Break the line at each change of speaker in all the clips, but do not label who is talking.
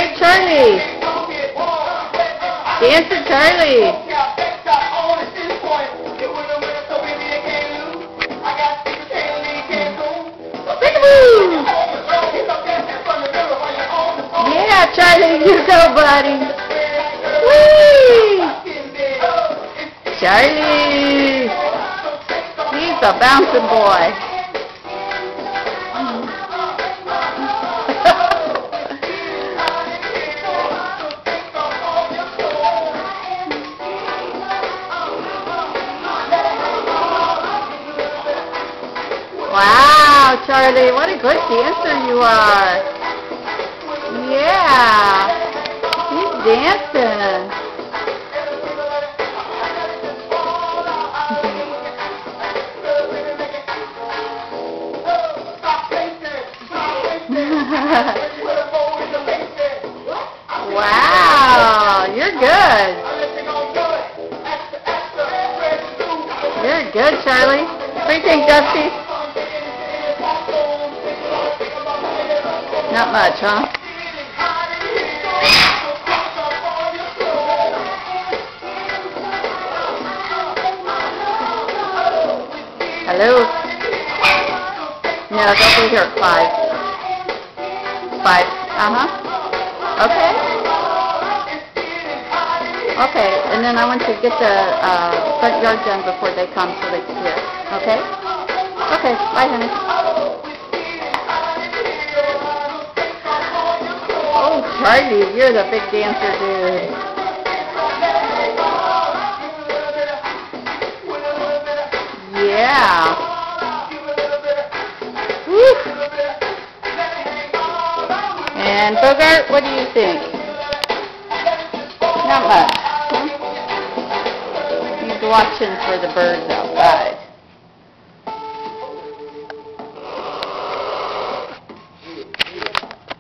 Hey, Charlie. Dancer Charlie. Woo! Yeah, Charlie, you go, buddy. Whee! Charlie. He's a bouncing boy. Wow, Charlie, what a good dancer you are. Yeah, he's dancing. Wow, you're good. You're good, Charlie. What do you think, Dusty? Not much, huh? Hello? No, they'll be here at 5. 5. Uh-huh. Okay. Okay, and then I want to get the front yard done before they come so they can hear. Okay? Okay, bye, honey. Oh, Charlie, you're the big dancer, dude. Yeah. Woo. And Bogart, what do you think? Not much. Huh? He's watching for the birds outside.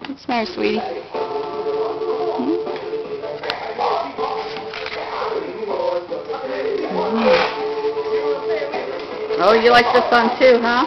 What's the matter, sweetie? Oh, you like this one too, huh?